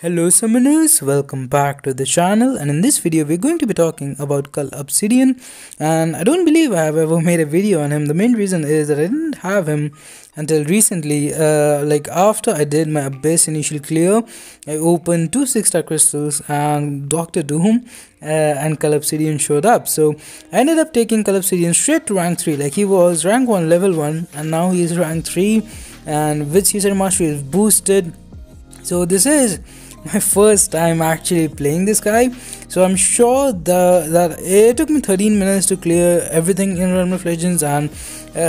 Hello summoners, welcome back to the channel, and in this video we're going to be talking about Cull Obsidian. And I don't believe I have ever made a video on him. The main reason is that I didn't have him until recently. Like after I did my Abyss initial clear, I opened 2 6-star crystals and Dr. Doom and Cull Obsidian showed up. So I ended up taking Cull Obsidian straight to rank 3. Like he was rank 1 level 1 and now he is rank 3, and with Suicide Mastery is boosted. So this is my first time actually playing this guy, so I'm sure that it took me 13 minutes to clear everything in Realm of Legends, and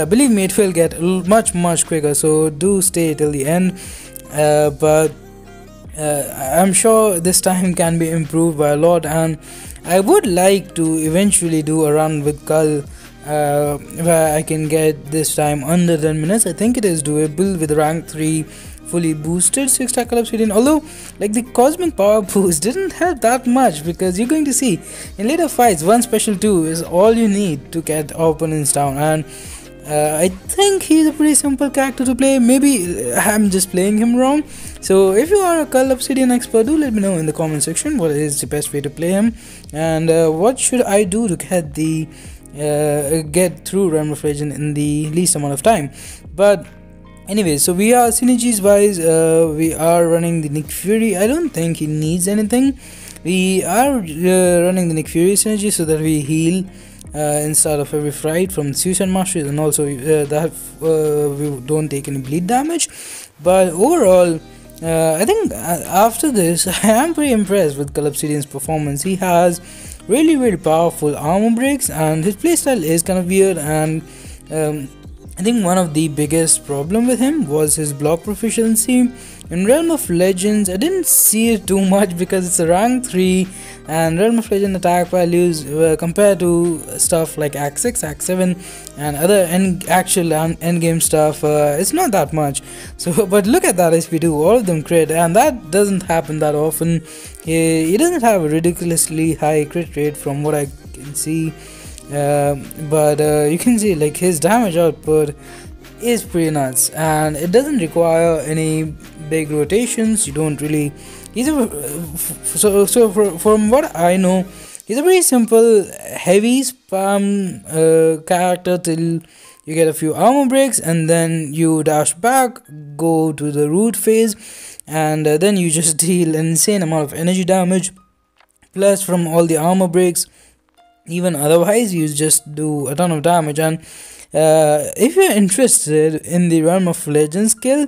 believe me, it will get much quicker, so do stay till the end. But I'm sure this time can be improved by a lot, and I would like to eventually do a run with Cull where I can get this time under 10 minutes. I think it is doable with rank 3 fully boosted 6-star Cull Obsidian, although like the cosmic power boost didn't help that much, because you're going to see in later fights 1 special 2 is all you need to get opponents down. And I think he's a pretty simple character to play. Maybe I'm just playing him wrong, so if you are a Cull Obsidian expert, do let me know in the comment section what is the best way to play him, and what should I do to get through Realm of Legend in the least amount of time. But anyway, so we are synergies wise, we are running the Nick Fury. I don't think he needs anything. We are running the Nick Fury synergy so that we heal instead of every fight from Suicide Mastery, and also that we don't take any bleed damage. But overall, I think after this I am pretty impressed with Cull Obsidian's performance. He has really powerful armor breaks, and his playstyle is kind of weird, and I think one of the biggest problem with him was his block proficiency. In Realm of Legends, I didn't see it too much because it's a rank 3, and Realm of Legends attack values compared to stuff like Act 6, Act 7 and other actual endgame stuff, it's not that much. So, but look at that SP2, all of them crit, and that doesn't happen that often. He doesn't have a ridiculously high crit rate from what I can see. But you can see like his damage output is pretty nuts, and it doesn't require any big rotations. You don't really, from what I know, he's a very simple heavy spam character till you get a few armor breaks, and then you dash back, go to the root phase, and then you just deal an insane amount of energy damage plus from all the armor breaks. Even otherwise, you just do a ton of damage. And if you're interested in the Realm of Legends skill,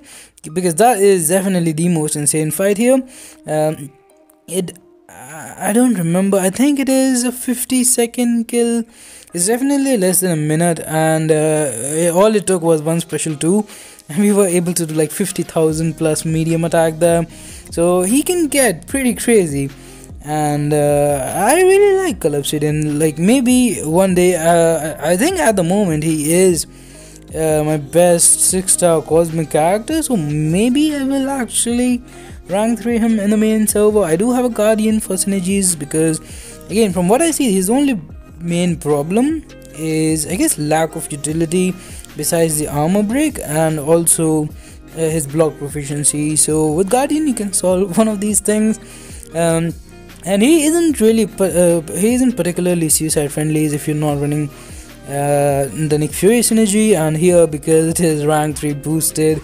because that is definitely the most insane fight here, I don't remember, I think it is a 50-second kill. It's definitely less than a minute, and all it took was 1 special 2, and we were able to do like 50,000 plus medium attack there. So he can get pretty crazy. And I really like Cull Obsidian. Like maybe one day, I think at the moment he is my best 6-star cosmic character, so maybe I will actually rank 3 him in the main server. I do have a Guardian for Synergies, because again, from what I see, his only main problem is, I guess, lack of utility besides the armor break, and also his block proficiency. So with Guardian you can solve one of these things. And he isn't really he isn't particularly suicide friendly if you're not running the Nick Fury synergy. And here, because it is rank 3 boosted,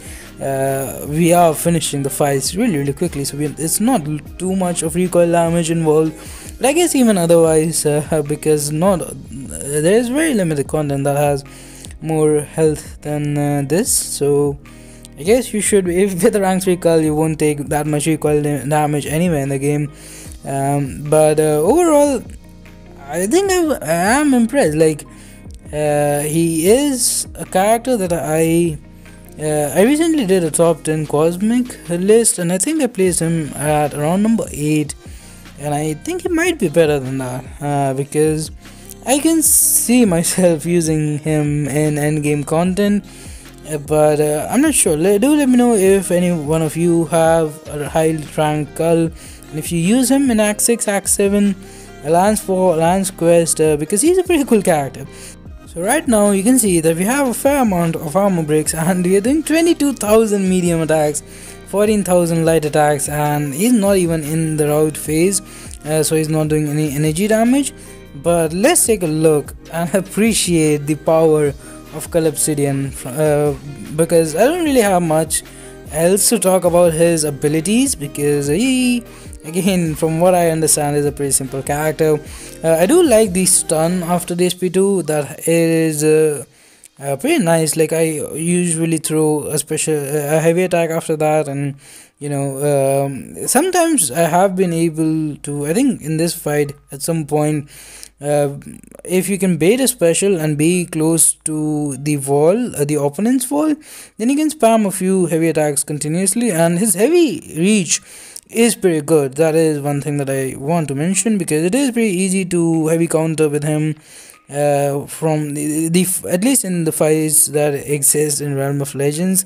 we are finishing the fights really quickly, so it's not too much of recoil damage involved. But I guess even otherwise, because there is very limited content that has more health than this, so I guess you should, if with a rank 3 Cull, you won't take that much recoil damage anywhere in the game. But overall, I think I am impressed. Like he is a character that I recently did a top 10 cosmic list, and I think I placed him at around number 8, and I think he might be better than that, because I can see myself using him in endgame content. But I'm not sure. Do let me know if any one of you have a high rank Cull, and if you use him in Act 6, Act 7, Alliance 4, Alliance Quest, because he's a pretty cool character. So right now you can see that we have a fair amount of armor breaks, and we are doing 22,000 medium attacks 14,000 light attacks, and he's not even in the route phase, so he's not doing any energy damage. But let's take a look and appreciate the power of Cull Obsidian, because I don't really have much else to talk about his abilities, because he, again, from what I understand, is a pretty simple character. I do like the stun after the SP2. That is pretty nice. Like, I usually throw a heavy attack after that, and you know, sometimes I have been able to, I think in this fight at some point, if you can bait a special and be close to the wall, the opponent's wall, then you can spam a few heavy attacks continuously, and his heavy reach is pretty good. That is one thing that I want to mention, because it is pretty easy to heavy counter with him, from the at least in the fights that exist in Realm of Legends.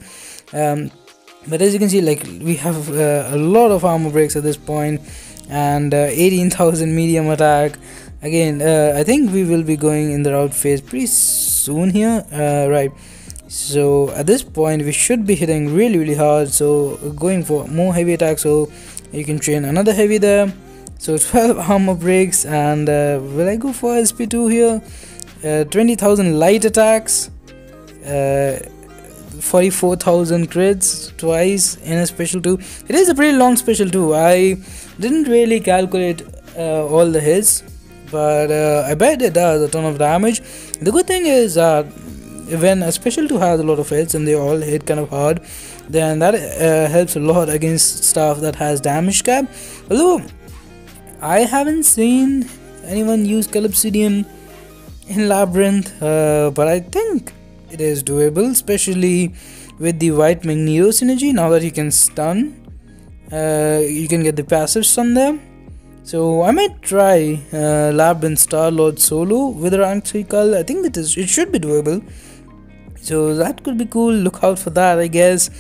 But as you can see, like, we have a lot of armor breaks at this point, and 18,000 medium attack. Again, I think we will be going in the route phase pretty soon here, right? So at this point we should be hitting really hard, so going for more heavy attacks, so you can train another heavy there. So 12 armor breaks, and will I go for SP2 here? 20,000 light attacks, 44,000 crits twice in a special 2. It is a pretty long special 2. I didn't really calculate all the hits, but I bet it does a ton of damage. The good thing is that when a special 2 has a lot of hits and they all hit kind of hard, then that helps a lot against stuff that has damage cap. Although I haven't seen anyone use Cull Obsidian in Labyrinth, but I think it is doable, especially with the White Magneto synergy. Now that you can stun, you can get the passive stun there. So I might try Labyrinth Star-Lord solo with a rank 3 Cull. I think it should be doable, so that could be cool. Look out for that, I guess.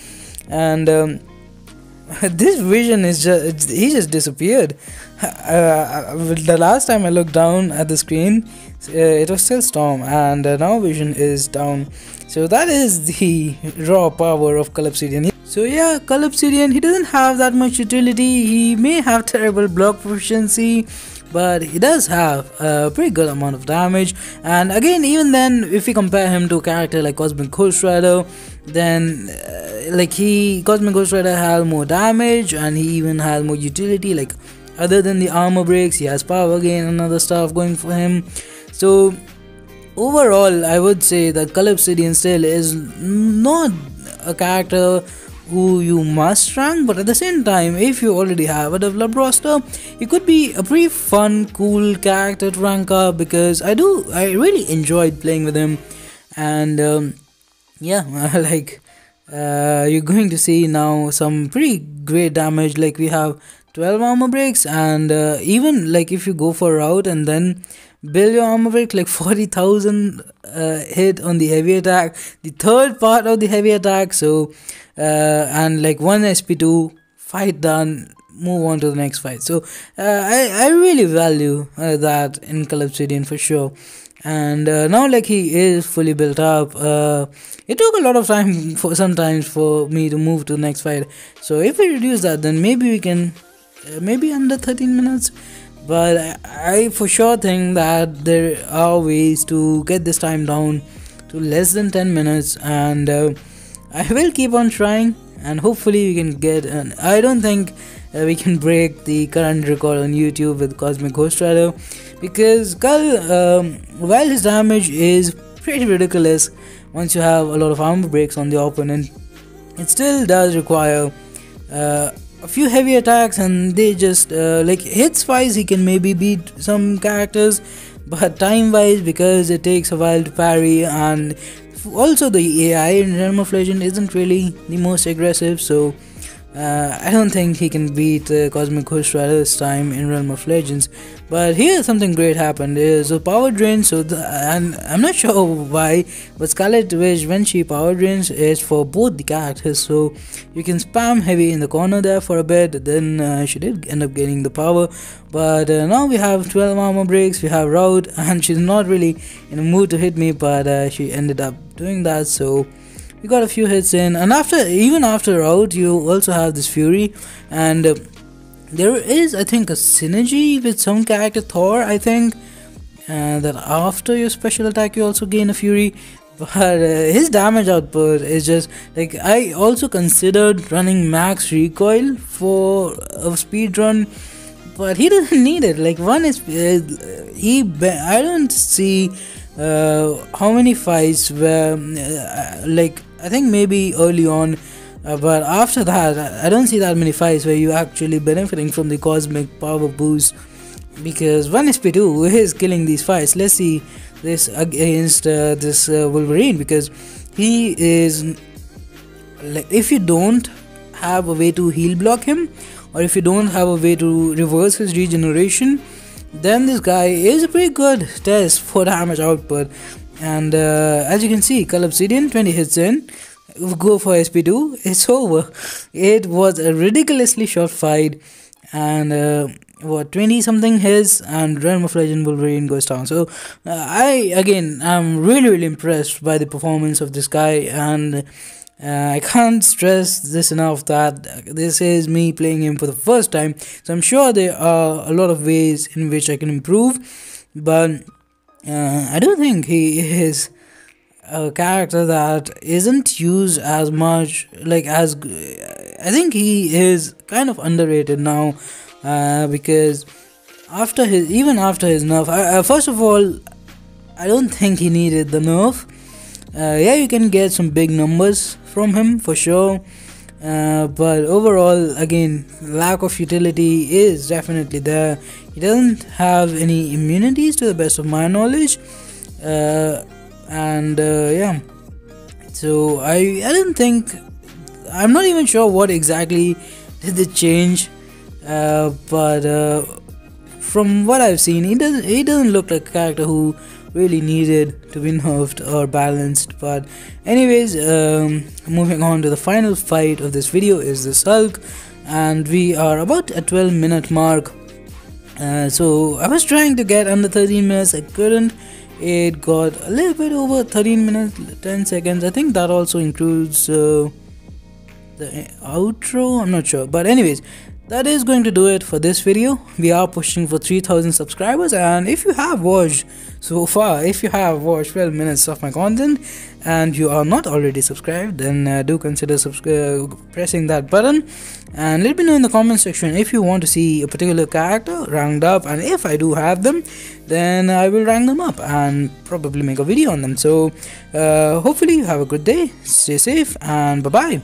And this vision is he just disappeared. The last time I looked down at the screen, it was still Storm, and now vision is down. So that is the raw power of Cull Obsidian. So yeah, Cull Obsidian, he doesn't have that much utility. He may have terrible block proficiency, but he does have a pretty good amount of damage. And again, even then, if we compare him to a character like Cosmic Ghost Rider, then Cosmic Ghost Rider has more damage, and he even has more utility. Like, other than the armor breaks, he has power gain and other stuff going for him. So overall, I would say that Cull Obsidian still is not a character who you must rank, but at the same time, if you already have a developed roster, it could be a pretty fun, cool character to rank up, because I really enjoyed playing with him. And yeah, like, you're going to see now some pretty great damage. Like, we have 12 armor breaks, and even like if you go for a route and then build your armor break, like 40,000 hit on the heavy attack, the third part of the heavy attack. So and like 1 SP2, fight done, move on to the next fight. So I really value that in Cull Obsidian for sure. And now, like, he is fully built up. It took a lot of time sometimes for me to move to the next fight. So if we reduce that, then maybe we can maybe under 13 minutes. But I for sure think that there are ways to get this time down to less than 10 minutes, and I will keep on trying, and hopefully we can get an, I don't think we can break the current record on YouTube with Cosmic Ghost Rider, because Cull, while his damage is pretty ridiculous once you have a lot of armor breaks on the opponent, it still does require a few heavy attacks, and they just like hits wise he can maybe beat some characters, but time wise, because it takes a while to parry, and also the AI in Realm of Legend isn't really the most aggressive, so I don't think he can beat Cosmic Ghost Rider this time in Realm of Legends. But here something great happened. Is a power drain, so and I'm not sure why, but Scarlet Witch, when she power drains, is for both the characters, so you can spam heavy in the corner there for a bit. Then she did end up gaining the power, but now we have 12 armor breaks, we have route, and she's not really in a mood to hit me, but she ended up doing that. So you got a few hits in, and even after out you also have this fury, and there is, I think, a synergy with some character, Thor, I think, that after your special attack you also gain a fury. But his damage output is just like, I also considered running max recoil for a speed run, but he doesn't need it. Like, one is I don't see how many fights where like, I think maybe early on, but after that I don't see that many fights where you actually benefiting from the cosmic power boost, because 1 SP2 is killing these fights. Let's see this against this Wolverine, because he is like, if you don't have a way to heal block him, or if you don't have a way to reverse his regeneration, then this guy is a pretty good test for damage output. And as you can see, Cull Obsidian, 20 hits in, go for SP2, it's over. It was a ridiculously short fight, and what, 20 something hits, and Realm of Legend Wolverine goes down. So I'm really impressed by the performance of this guy, and I can't stress this enough that this is me playing him for the first time, so I'm sure there are a lot of ways in which I can improve, but I don't think he is a character that isn't used as much, like, as I think he is kind of underrated now, because even after his nerf, first of all, I don't think he needed the nerf. Yeah, you can get some big numbers from him for sure, but overall, again, lack of utility is definitely there. He doesn't have any immunities to the best of my knowledge, and yeah, so I don't think, I'm not even sure what exactly did they change, but from what I've seen, he doesn't look like a character who really needed to be nerfed or balanced. But anyways, moving on to the final fight of this video is the Hulk, and we are about a 12-minute mark. So I was trying to get under 13 minutes, I couldn't. It got a little bit over 13 minutes 10 seconds. I think that also includes the outro, I'm not sure, but anyways, that is going to do it for this video. We are pushing for 3000 subscribers, and if you have watched so far, if you have watched 12 minutes of my content and you are not already subscribed, then do consider pressing that button, and let me know in the comment section if you want to see a particular character ranked up, and if I do have them, then I will rank them up and probably make a video on them. So hopefully you have a good day, stay safe, and bye bye.